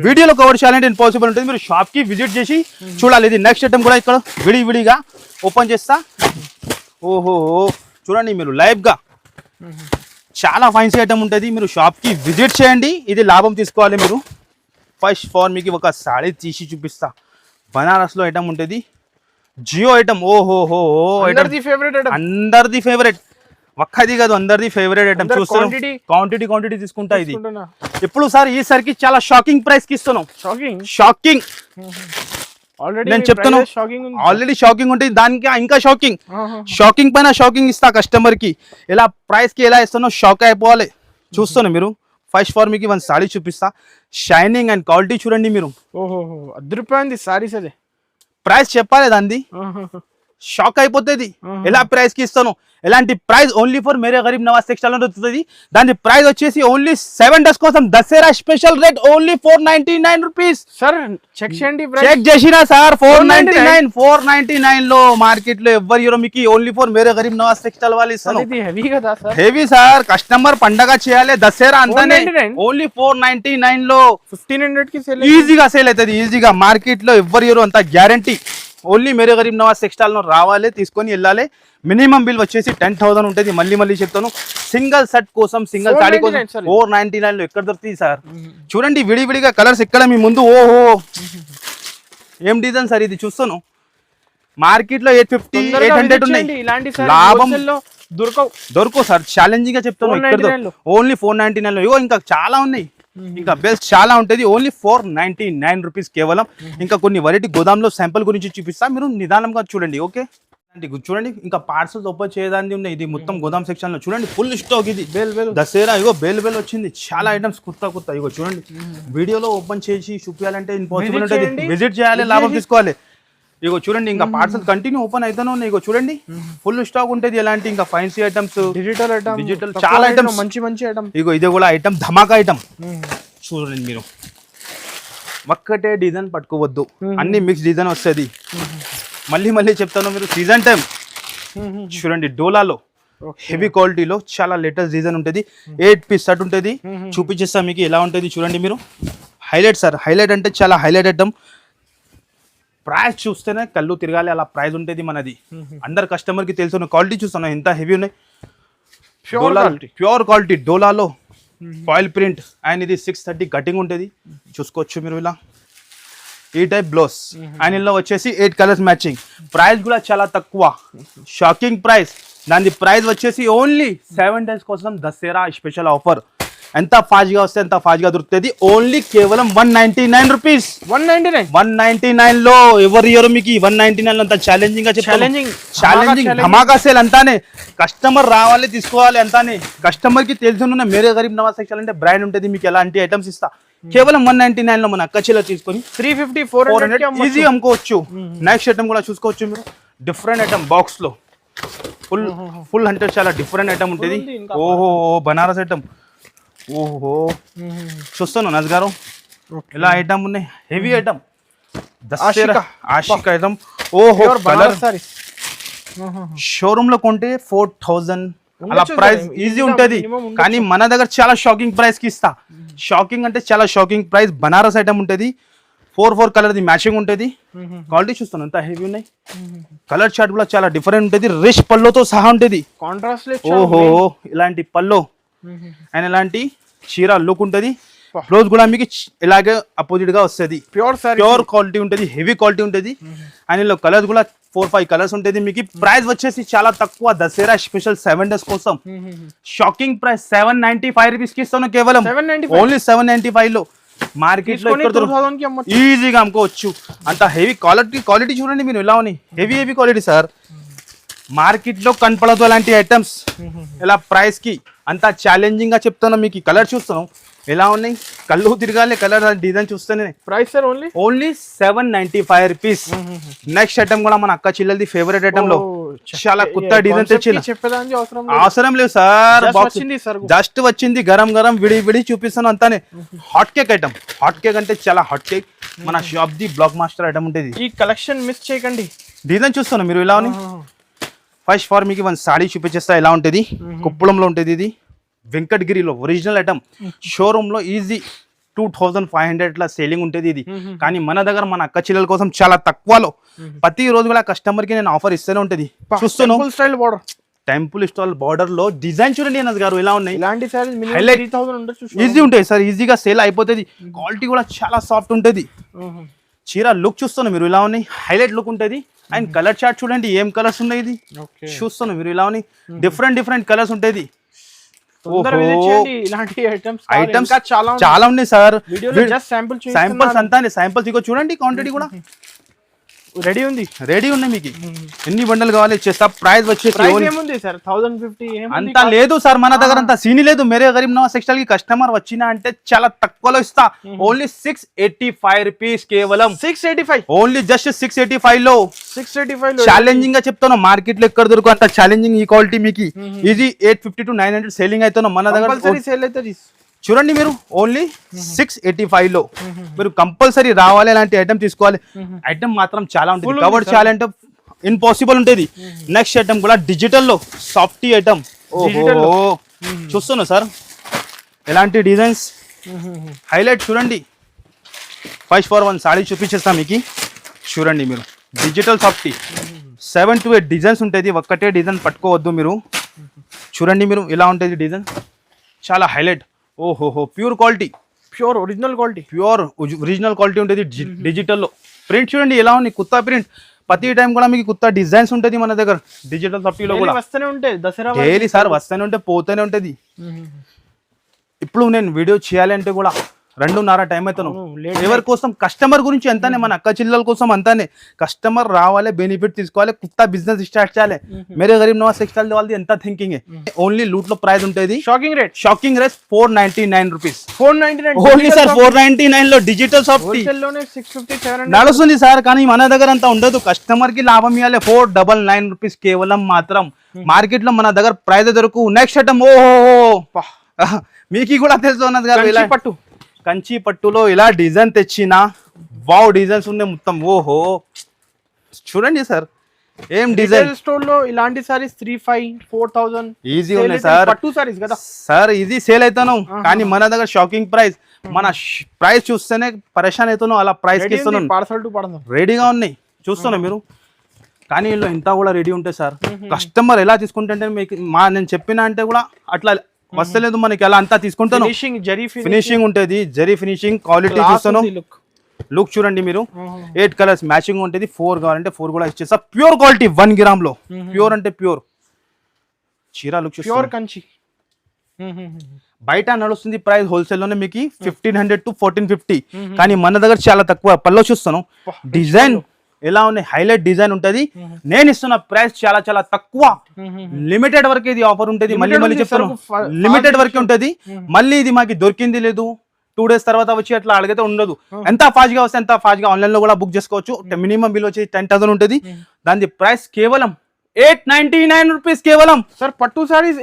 వీడియోలో కవర్ చేయాలంటే ఇంపాసిబుల్ ఉంటుంది. మీరు షాప్ కి విజిట్ చేసి చూడాలి. ఇది నెక్స్ట్ ఐటమ్ కూడా ఇక్కడ విడివిడిగా ఓపెన్ చేస్తా. ఓహో చూడండి మీరు లైవ్ గా చాలా ఫైన్సీ ఐటమ్ ఉంటుంది. మీరు షాప్ కి విజిట్ చేయండి. ఇది లాభం తీసుకోవాలి మీరు. ఫస్ట్ ఫార్ మీకు ఒక సాడీ తీసి చూపిస్తా. బనారస్ లో ఐటమ్ ఉంటుంది. జియో ఐటమ్. ఓహో అందరిది ఫేవరెట్. ఒక్కది కాదు అందరిది ఫేవరెట్ ఐటమ్. చూస్తాను క్వాంటిటీ తీసుకుంటా. ఇది ఇప్పుడు సార్ ఈసారికి చాలా షాకింగ్ ప్రైస్ కి ఇస్తున్నాం. షాకింగ్ నేను చెప్తాను. ఆల్రెడీ షాకింగ్ ఉంటుంది. దానికి ఇంకా షాకింగ్ పైన షాకింగ్ ఇస్తా కస్టమర్ కి. ఎలా ప్రైస్ కి ఎలా ఇస్తానో షాక్ అయిపోవాలి. చూస్తాను మీరు. ఫస్ట్ ఫార్ మీకు 1 సాడీ చూపిస్తా. షైనింగ్ అండ్ క్వాలిటీ చూడండి మీరు. రూపాయి సారీస్ అదే ప్రైస్ చెప్పాలి దాన్ని. షాక్ అయిపోతుంది ఎలా ప్రైస్ కి ఇస్తాను. ఎలాంటి price only for Mere Garib Nawaz textile లో దొరుకుతుంది. దాని ప్రైస్ వచ్చేసి ఓన్లీ 7 డేస్ కోసం Dasara special rate only 499 rupees. Sir check చేసినా సార్ 499 లో మార్కెట్ లో ఎవరు హీరో మీకు only for Mere Garib Nawaz textile వాళ్ళు ఇస్తాను. Heavy sir. కస్టమర్ పండగ చేయాలి దసరా అంతానే. ఓన్లీ 499 లో 1500 కి ఈజీగా సేల్ అవుతుంది. ఈజీగా మార్కెట్ లో ఎవరు హీరో అంత guarantee. Only Mere Garib Nawaz textile లో రావాలి తీసుకొని వెళ్ళాలి. మినిమం బిల్ వచ్చేసి 10,000 ఉంటుంది. మళ్ళీ చెప్తాను. సింగిల్ సెట్ కోసం సింగిల్ సాడీ కోసం 499 లో ఎక్కడ దొరుకుతుంది సార్. చూడండి విడివిడిగా కలర్స్ ఎక్కడ మీ ముందు. ఓహో ఏం డిజైన్ సార్ ఇది. చూస్తాను మార్కెట్ లో 850 800 ఉన్నాయి. లాభం దొరకవు సార్. ఛాలెంజింగ్ గా చెప్తాను. ఓన్లీ 499 లో. ఇగో ఇంకా చాలా ఉన్నాయి. ఇంకా బెస్ట్ చాలా ఉంటుంది. ఓన్లీ 499 రూపీస్ కేవలం. ఇంకా కొన్ని వెరైటీ గోదాంలో శాంపుల్ గురించి చూపిస్తా. మీరు నిదానంగా చూడండి. ఓకే చూడండి ఇంకా పార్సల్స్ ఓపెన్ చేయడానికి ఉన్నాయి. ఇది మొత్తం గోదాం సెక్షన్ లో చూడండి ఫుల్ స్టాక్. ఇది దసరా ఇగో బేల్ వచ్చింది. చాలా ఐటమ్స్ కొత్త ఇగో చూడండి. వీడియోలో ఓపెన్ చేసి చూపించాలంటే ఇంపాసిబుల్ ఉంటుంది. విజిట్ చేయాలి లాభం తీసుకోవాలి. ఇగో చూడండి ఇంకా పార్సల్ కంటిన్యూ ఓపెన్ అవుతానే ఉన్నాయి. ఇగో చూడండి ఫుల్ స్టాక్ ఉంటుంది. ఎలాంటి ఇంకా ఫైన్సీ ఐటమ్స్, డిజిటల్ చాలా ఐటమ్స్, మంచి ఐటమ్. ఇగో ఇది కూడా ఐటమ్ ధమాకా ఐటమ్. చూడండి మీరు ఒక్కటే డిజైన్ పట్టుకోవద్దు, అన్ని మిక్స్ డిజైన్ వస్తుంది. మళ్ళీ చెప్తాను, మీరు సీజన్ టైం చూడండి. డోలాలో హెవీ క్వాలిటీలో చాలా లేటెస్ట్ డిజైన్ ఉంటుంది. 8 పీస్ సెట్ ఉంటుంది. చూపించేస్తా మీకు ఎలా ఉంటుంది. చూడండి మీరు, హైలైట్ సార్, హైలైట్ అంటే చాలా హైలైట్ ఐటమ్. ప్రైస్ చూస్తేనే కళ్ళు తిరగాలి, అలా ప్రైస్ ఉంటుంది మనది. అందరు కస్టమర్కి తెలుసు. క్వాలిటీ చూస్తాను ఎంత హెవీ ఉన్నాయి. ప్యూర్ క్వాలిటీ డోలాలో ఫాయిల్ ప్రింట్ అండ్ ఇది 630 కటింగ్ ఉంటుంది. చూసుకోవచ్చు మీరు ఇలా ఈ టైప్ బ్లౌజ్ అండ్ ఇందులో వచ్చేసి 8 కలర్స్ మ్యాచింగ్. ప్రైస్ కూడా చాలా తక్కువ, షాకింగ్ ప్రైస్. దాని ప్రైస్ వచ్చేసి ఓన్లీ 7 days కోసం దసరా స్పెషల్ ఆఫర్. ఎంత ఫాస్ట్గా వస్తే అంత ఫాస్ట్గా దొరుకుతుంది. ఓన్లీ కేవలం 199 రూపీస్. 199 లో ఎవరు ఇయర్ మీకు 199 లో అంత ఛాలెంజింగ్ గా ఛాలెంజింగ్ ధమాకా సేల్ అంతానే. కస్టమర్ రావాలి తీసుకోవాలి అంతానే. కస్టమర్ కి తెలుసున్న మేరే గరీబ్ నవాజ్ సెక్షన్ అంటే బ్రాండ్ ఉంటుంది. మీకు ఎలాంటి ఐటమ్స్ ఇస్తా కేవలం 199 లో మన అక్క చీల తీసుకొని 350 400 ఈజీ అమ్ముకోవచ్చు. నెక్స్ట్ ఐటమ్ కూడా చూసుకోవచ్చు మీరు. డిఫరెంట్ ఐటమ్ బాక్స్ లో ఫుల్ అంటే చాలా డిఫరెంట్ ఐటమ్ ఉంటుంది. ఓహో బనారస్ ఐటమ్. ఓహో చూస్తాను నజ్ గారు ఇలా ఐటమ్ ఉన్నాయి. Heavy item Ashiq item. ఓహో కలర్ షోరూమ్ లో కొంటే 4000 అలా ప్రైస్ ఈజీ ఉంటది. కానీ మన దగ్గర చాలా షాకింగ్ ప్రైస్ కి ఇస్తా. షాకింగ్ అంటే చాలా షాకింగ్ ప్రైస్. బనారస్ ఐటమ్ ఉంటుంది. 4 కలర్ మ్యాచింగ్ ఉంటుంది. క్వాలిటీ చూస్తాను ఎంత హెవీ ఉన్నాయి. కలర్ చార్ట్ కూడా చాలా డిఫరెంట్ ఉంటుంది. రిచ్ పల్లోతో సహా ఉంటుంది. ఓహో ఇలాంటి పల్లో అండ్ ఇలాంటి చీర లుక్ ఉంటుంది. బ్లౌజ్ కూడా మీకు ఇలాగే అపోజిట్ గా వస్తుంది. ప్యూర్ క్వాలిటీ ఉంటుంది. హెవీ క్వాలిటీ ఉంటుంది. అండ్ ఇందులో కలర్స్ కూడా 4-5 కలర్స్ ఉంటుంది. మీకు ప్రైస్ వచ్చేసి చాలా తక్కువ. దసరా స్పెషల్ 7 days కోసం షాకింగ్ ప్రైస్ 795 రూపీస్ కి ఇస్తాను. కేవలం ఓన్లీ 795 లో. మార్కెట్ లో ఈజీగా అమ్ముకోవచ్చు. అంత హెవీ క్వాలిటీ చూడండి మీరు ఎలా ఉన్నాయి. Heavy quality sir. మార్కెట్ లో కనపడదు అలాంటి ఐటమ్స్ ఇలా ప్రైస్ కి. అంత ఛాలెంజింగ్ గా చెప్తాను. మీకు కలర్ చూస్తాను ఎలా ఉన్నాయి. కళ్ళు తిరగాలి కలర్ డిజైన్ చూస్తేనే. Price sir only 795 rupees. Next item కూడా మన అక్క చిల్లది ఫేవరెట్ ఐటమ్ లో చాలా కొత్త డిజైన్ తెచ్చిన. అవసరం లేదు సార్, జస్ట్ వచ్చింది గరం విడి చూపిస్తాను అంతానే. Hot cake item. Hot cake అంటే చాలా హాట్ కేక్. మన shop the block master item ఉంటుంది. ఈ కలెక్షన్ మిస్ చేయకండి. డిజైన్ చూస్తాను మీరు ఎలా ఉన్నాయి. ఫస్ట్ ఫార్ మీకు 1 సారీ చూపించేస్తా ఎలా ఉంటుంది. కుప్పలంలో ఉంటుంది ఇది. వెంకటగిరిలో ఒరిజినల్ ఐటమ్. షోరూమ్ లో ఈజీ 2500 ఇట్లా సేలింగ్ ఉంటుంది ఇది. కానీ మన దగ్గర మన అక్క చిల్లల కోసం చాలా తక్కువలో ప్రతి రోజు కూడా కస్టమర్ కి నేను ఆఫర్ ఇస్తూనే ఉంటుంది. చూస్తున్నాను టెంపుల్ స్టైల్ బార్డర్ లో డిజైన్ చూడండి అన్నది గారు ఎలా ఉన్నాయి. ఈజీ ఉంటాయి సార్, ఈజీగా సేల్ అయిపోతుంది. క్వాలిటీ కూడా చాలా సాఫ్ట్ ఉంటుంది. చీర లుక్ చూస్తాను మీరు ఇలా ఉన్నాయి. హైలైట్ లుక్ ఉంటుంది. అండ్ కలర్ చార్ట్ చూడండి ఏం కలర్స్ ఉన్నాయి. ఇది చూస్తాను మీరు ఇలా ఉన్నాయి. డిఫరెంట్ కలర్స్ ఉంటుంది. ఐటమ్స్ చాలా ఉన్నాయి సార్. శాంపుల్స్ అంతానే. శాంపుల్స్ ఇగో చూడండి. క్వాంటిటీ కూడా రెడీ ఉన్నాయి. మీకు ఎన్ని బండలు కావాలి చేస్తా. ప్రైస్ వచ్చేసి అంతా లేదు సార్ మన దగ్గర. అంత సీని లేదు. మేరే గరీబ్ నవాజ్ టెక్స్టైల్ కి కస్టమర్ వచ్చినా అంటే చాలా తక్కువలో ఇస్తా. Only 685 rupees. కేవలం 685. ఓన్లీ జస్ట్ 685 లో. ఛాలెంజింగ్ గా చెప్తాను. మార్కెట్ లో ఎక్కడ దొరుకు అంత ఛాలెంజింగ్ ఈ క్వాలిటీ మీకు. ఇది 850 to 900 సేలింగ్ అవుతాను మన దగ్గర. చూడండి మీరు ఓన్లీ 685 లో మీరు కంపల్సరీ రావాలి. అలాంటి ఐటమ్ తీసుకోవాలి. ఐటమ్ మాత్రం చాలా ఉంటుంది. కవర్ చాలా అంటే ఇంపాసిబుల్ ఉంటుంది. నెక్స్ట్ ఐటమ్ కూడా డిజిటల్ లో సాఫ్టీ ఐటమ్. ఓహో చూస్తున్నా సార్ ఎలాంటి డిజైన్స్ హైలైట్ చూడండి. ఫస్ట్ ఫార్ 1 సారీ చూపించేస్తా మీకు. చూడండి మీరు డిజిటల్ సాఫ్టీ 7 to 8 డిజైన్స్ ఉంటుంది. ఒక్కటే డిజైన్ పట్టుకోవద్దు మీరు. చూడండి మీరు ఎలా ఉంటుంది డిజైన్. చాలా హైలైట్. ఓహోహో ప్యూర్ ఒరిజినల్ క్వాలిటీ ఉంటుంది. డిజిటల్లో ప్రింట్ చూడండి ఎలా ఉంది. కొత్త ప్రింట్. ప్రతి టైం కూడా మీకు కొత్త డిజైన్స్ ఉంటుంది మన దగ్గర. డిజిటల్ సాఫ్టీలో కూడా వస్తూనే ఉంటాయి. దసరా డైలీ సార్ వస్తూనే ఉంటే పోతూనే ఉంటుంది. ఇప్పుడు నేను వీడియో చేయాలంటే కూడా 2:30 టైం అవుతాను. అవును, late ఎవరి కోసం? కస్టమర్ గురించి అంతానే, మన అక్క చెల్లెల కోసం అంతానే. కస్టమర్ రావాలి, బెనిఫిట్ తీసుకోవాలి, కొత్త బిజినెస్ స్టార్ట్ చేయాలి. మేరే గరీబ్ నవాజ్ టెక్స్టైల్ వాళ్ళది ఎంత థింకింగ్. ఓన్లీ లూట్ లో ప్రైస్ ఉంటుంది. Shocking rate 499 rupees. 499 only sir 499 లో డిజిటల్ షాప్ లోనే 650 700 నడుస్తుంది సార్. కానీ మన దగ్గర అంతా ఉండదు. కస్టమర్ కి లాభం ఇవ్వాలి. 499 రూపీస్ కేవలం మాత్రం. మార్కెట్ లో మన దగ్గర ప్రైస్ దొరకు. నెక్స్ట్ ఐటమ్ ఓహో మీకు కూడా తెలుసు అన్నది కదా, ఇలా పట్టు కంచి పట్టులో ఇలా డిజైన్ తెచ్చిన వావ్ డిజైన్స్ ఉన్నాయి మొత్తం. ఓహో చూడండి సార్, ఏం డిజైన్. స్టోర్ లో ఇలాంటి సారీస్ 3500-4000 ఈజీ ఉన్నాయి సార్. పట్టు సారీస్ కదా సార్, ఇది సేల్ అవుతాను. కానీ మన దగ్గర షాకింగ్ ప్రైస్. మన ప్రైస్ చూస్తేనే పరేషాన్ అవుతున్నాం. అలా ప్రైస్ కి ఇస్తున్నాను. పార్సల్ టు పార్సల్ రెడీగా ఉన్నాయి, చూస్తున్నా మీరు. కానీ వీళ్ళు ఇంత కూడా రెడీ ఉంటాయి సార్. కస్టమర్ ఎలా తీసుకుంటే మీకు నేను చెప్పిన అంటే కూడా అట్లా వస్తలేదు మనకి. అలా అంతా తీసుకుంటాను. ఫినిషింగ్ ఉంటుంది, జరీ ఫినిషింగ్ క్వాలిటీ చూస్తాను. లుక్ చూడండి మీరు. 8 కలర్స్ మ్యాచింగ్ ఉంటుంది. 4 కావాలంటే 4 కూడా ఇచ్చేస్తా. ప్యూర్ క్వాలిటీ 1 గ్రామ్ లో. ప్యూర్ అంటే ప్యూర్ చీర. Look pure Kanchi. బయట నడుస్తుంది ప్రైస్ హోల్సేల్ లోనే మీకు 1500 to 1450. కానీ మన దగ్గర చాలా తక్కువ. పల్లో చూస్తాను, డిజైన్ ఎలా ఉన్నాయి, హైలైట్ డిజైన్ ఉంటది. నేను ఇస్తున్న ప్రైస్ చాలా చాలా తక్కువ. లిమిటెడ్ వరకు ఇది ఆఫర్ ఉంటుంది. మళ్ళీ చెప్తాను, లిమిటెడ్ వరకే ఉంటది. మళ్ళీ ఇది మాకు దొరికింది లేదు, 2 days తర్వాత వచ్చి అట్లా అడిగితే ఉండదు. ఎంత ఫాస్ట్ గా వస్తే ఎంత ఫాస్ట్ గా ఆన్లైన్ లో కూడా బుక్ చేసుకోవచ్చు. మినిమం బిల్ వచ్చి 10,000 ఉంటుంది. దాని ప్రైస్ కేవలం 899 రూపీస్ కేవలం. సార్ పట్టు సారీస్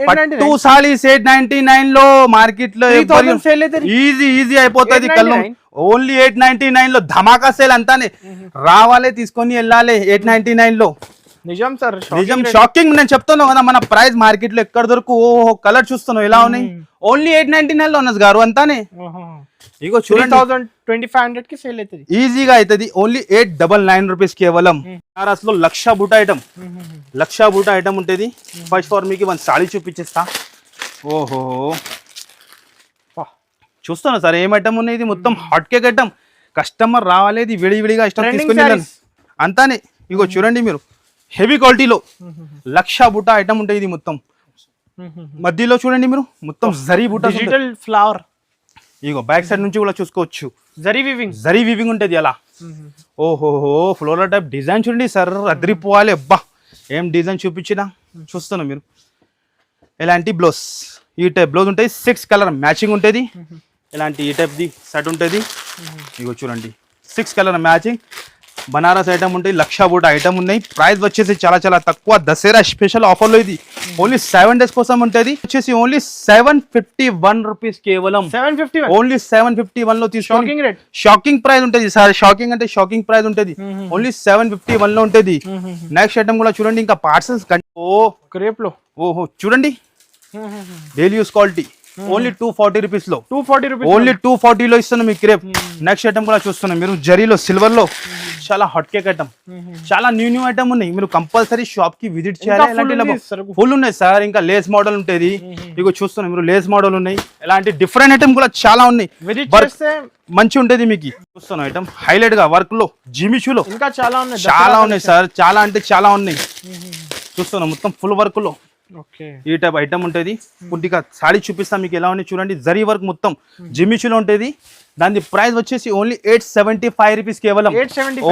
899 లో మార్కెట్ లో ఈజీ అయిపోతుంది. కళ్ళు ఓన్లీ 899 లో ధమాకా సేల్ అంతానే. రావాలి, తీసుకొని వెళ్ళాలి 899 లో. నిజం సార్, నిజం. షాకింగ్. నేను చెప్తున్నాను కదా, మన ప్రైస్ మార్కెట్ లో ఎక్కడ దొరకు. ఓహో కలర్ చూస్తున్నావు ఎలా ఉన్నాయి. ఓన్లీ 899 లో ఉన్నది గారు అంతానే. ఇగో చూడండి, 2500 కి సేల్ అవుతుంది. ఈజీగా అవుతుంది. ఓన్లీ 899 రూపీస్ కేవలం. బనారస్ లో లక్ష బూట ఐటమ్ ఉంటుంది. ఫస్ట్ ఫార్ మీకు 1 సాడీ చూపించేస్తా. ఓహో చూస్తున్నా సార్, ఏం ఐటమ్ ఉన్నాయి. ఇది మొత్తం హాట్ కేక్ ఐటమ్. కస్టమర్ రావాలి, ఇది విడివిడిగా ఇష్టం తీసుకుని అంతానే. ఇగో చూడండి మీరు, హెవీ క్వాలిటీలో లక్ష బూట ఐటమ్ ఉంటుంది. ఇది మొత్తం మధ్యలో చూడండి మీరు, మొత్తం జరీ బూట, డిజిటల్ ఫ్లవర్. ఇగో బ్యాక్ సైడ్ నుంచి కూడా చూసుకోవచ్చు. జరీ వివింగ్ ఉంటుంది అలా. ఓహోహో ఫ్లోరల్ టైప్ డిజైన్ చూడండి సార్, అదిరిపోవాలి. అబ్బా ఏం డిజైన్ చూపించినా. చూస్తున్నా మీరు, ఇలాంటి బ్లౌజ్, ఈ టైప్ బ్లౌజ్ ఉంటుంది. 6 కలర్ మ్యాచింగ్ ఉంటుంది. ఇలాంటి ఈ టైప్ ది సెట్ ఉంటుంది. ఇగో చూడండి, 6 కలర్ మ్యాచింగ్ బనారస్ ఐటమ్ ఉంటాయి. లక్ష బూట ఐటమ్ ఉన్నాయి. ప్రైస్ వచ్చేసి చాలా చాలా తక్కువ. దసరా స్పెషల్ ఆఫర్ లో ఇది ఓన్లీ 7 days కోసం ఉంటుంది. వచ్చేసి ఓన్లీ 751 రూపీస్ కేవలం. 751 ఓన్లీ 751 లో షాకింగ్ రేట్. షాకింగ్ ప్రైస్ ఉంటుంది సార్. షాకింగ్ అంటే షాకింగ్ ప్రైస్ ఉంటుంది. ఓన్లీ 751 లో ఉంటుంది. నెక్స్ట్ ఐటమ్ కూడా చూడండి. ఇంకా పార్సల్స్ క్రేప్ లో ఓహో చూడండి, daily use quality. Only 240 rupees లో. ఓన్లీ 240 లో ఇస్తున్నాం మీకు క్రేప్. నెక్స్ట్ ఐటమ్ కూడా చూస్తున్నాం మీరు, జరీలో సిల్వర్ లో చాలా హాట్ కేక్ ఐటమ్. చాలా న్యూ ఐటమ్ ఉన్నాయి. మీరు కంపల్సరీ షాప్ కి విజిట్ చేయాలి. ఫుల్ ఉన్నాయి సార్. ఇంకా లేస్ మోడల్ ఉంటుంది. ఇగో చూస్తున్నాం మీరు, లేస్ మోడల్ ఉన్నాయి. ఇలాంటి డిఫరెంట్ ఐటమ్ కూడా చాలా ఉన్నాయి. మంచి ఉంటుంది మీకు. చూస్తున్నాం ఐటమ్ హైలైట్ గా వర్క్ లో, జిమిషులో ఇంకా చాలా ఉన్నాయి సార్. చాలా అంటే చాలా ఉన్నాయి. చూస్తున్నాం మొత్తం ఫుల్ వర్క్ లో ఈ టైప్ ఐటమ్ ఉంటుంది. పుట్టిగా సాడీ చూపిస్తాం మీకు ఎలా ఉన్నాయి చూడండి. జరీ వర్క్ మొత్తం జిమిషులో ఉంటుంది. దాని ప్రైస్ వచ్చేసి ఓన్లీ 875 రూపీస్ కేవలం.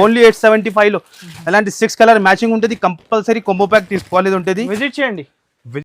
ఓన్లీ 875 లో. అలాంటి 6 కలర్ మ్యాచింగ్ ఉంటుంది. కంపల్సరీ కొంబో ప్యాక్ తీసుకోవాలి ఉంటుంది. విజిట్ చేయండి.